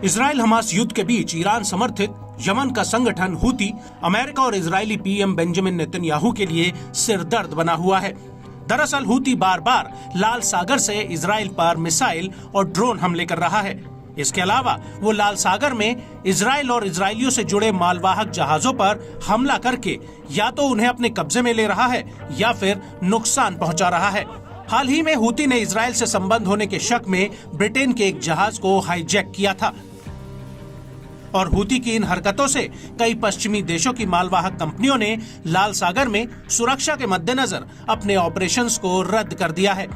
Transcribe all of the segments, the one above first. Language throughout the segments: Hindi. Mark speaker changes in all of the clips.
Speaker 1: इजराइल हमास युद्ध के बीच ईरान समर्थित यमन का संगठन हूती अमेरिका और इजरायली पीएम बेंजामिन नेतन्याहू के लिए सिरदर्द बना हुआ है। दरअसल हूती बार बार लाल सागर से इजराइल पर मिसाइल और ड्रोन हमले कर रहा है। इसके अलावा वो लाल सागर में इजराइल और इजरायलियों से जुड़े मालवाहक जहाजों पर हमला करके या तो उन्हें अपने कब्जे में ले रहा है या फिर नुकसान पहुंचा रहा है। हाल ही में हूती ने इजराइल से संबंध होने के शक में ब्रिटेन के एक जहाज को हाईजैक किया था और हूती की इन हरकतों से कई पश्चिमी देशों की मालवाहक कंपनियों ने लाल सागर में सुरक्षा के मद्देनजर अपने ऑपरेशंस को रद्द कर दिया है।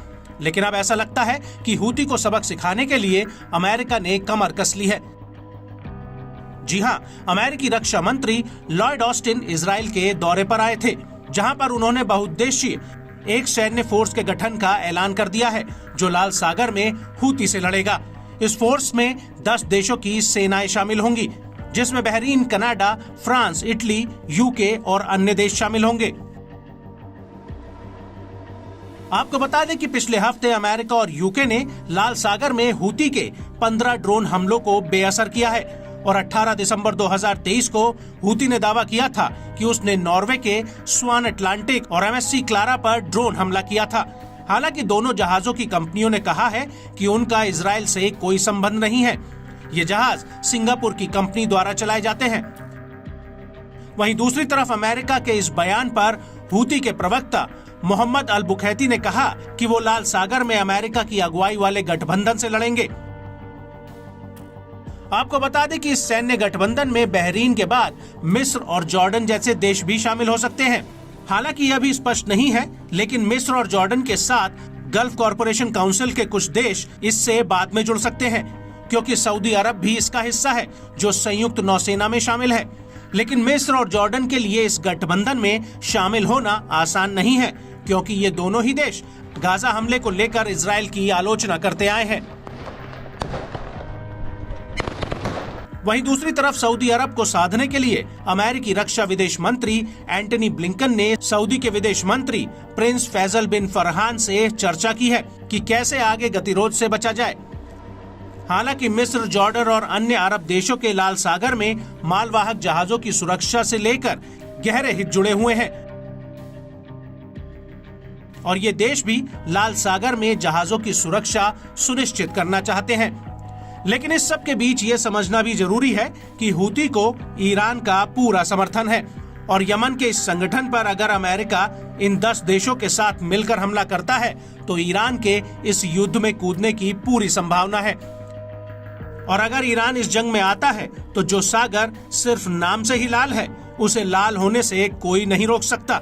Speaker 1: लेकिन अब ऐसा लगता है कि हूती को सबक सिखाने के लिए अमेरिका ने कमर कस ली है। जी हां, अमेरिकी रक्षा मंत्री लॉयड ऑस्टिन इजराइल के दौरे पर आए थे, जहां पर उन्होंने बहुउद्देशीय एक सैन्य फोर्स के गठन का ऐलान कर दिया है जो लाल सागर में हूती से लड़ेगा। इस फोर्स में 10 देशों की सेनाएं शामिल होंगी, जिसमें Bahrain, Canada, France, Italy, UK और अन्य देश शामिल होंगे। आपको बता दें कि पिछले हफ्ते अमेरिका और यूके ने लाल सागर में हूती के 15 ड्रोन हमलों को बेअसर किया है और 18 दिसंबर 2023 को हूती ने दावा किया था कि उसने नॉर्वे के स्वान अटलांटिक और MSC क्लारा पर ड्रोन हमला किया था। हालांकि दोनों जहाजों की कंपनियों ने कहा है कि उनका इजराइल से कोई संबंध नहीं है। ये जहाज सिंगापुर की कंपनी द्वारा चलाए जाते हैं। वहीं दूसरी तरफ अमेरिका के इस बयान पर हूती के प्रवक्ता मोहम्मद अल बुखैती ने कहा कि वो लाल सागर में अमेरिका की अगुवाई वाले गठबंधन से लड़ेंगे। आपको बता दें कि इस सैन्य गठबंधन में बहरीन के बाद मिस्र और जॉर्डन जैसे देश भी शामिल हो सकते हैं। हालांकि यह भी स्पष्ट नहीं है, लेकिन मिस्र और जॉर्डन के साथ गल्फ कॉरपोरेशन काउंसिल के कुछ देश इससे बाद में जुड़ सकते हैं, क्योंकि सऊदी अरब भी इसका हिस्सा है जो संयुक्त नौसेना में शामिल है। लेकिन मिस्र और जॉर्डन के लिए इस गठबंधन में शामिल होना आसान नहीं है, क्योंकि ये दोनों ही देश गाजा हमले को लेकर इजराइल की आलोचना करते आए हैं। वहीं दूसरी तरफ सऊदी अरब को साधने के लिए अमेरिकी रक्षा विदेश मंत्री एंटनी ब्लिंकन ने सऊदी के विदेश मंत्री प्रिंस फैसल बिन फरहान से चर्चा की है कि कैसे आगे गतिरोध से बचा जाए। हालांकि मिस्र, जॉर्डन और अन्य अरब देशों के लाल सागर में मालवाहक जहाजों की सुरक्षा से लेकर गहरे हित जुड़े हुए हैं और ये देश भी लाल सागर में जहाजों की सुरक्षा सुनिश्चित करना चाहते हैं। लेकिन इस सब के बीच ये समझना भी जरूरी है कि हूती को ईरान का पूरा समर्थन है और यमन के इस संगठन पर अगर अमेरिका इन 10 देशों के साथ मिलकर हमला करता है तो ईरान के इस युद्ध में कूदने की पूरी संभावना है। और अगर ईरान इस जंग में आता है तो जो सागर सिर्फ नाम से ही लाल है, उसे लाल होने से कोई नहीं रोक सकता।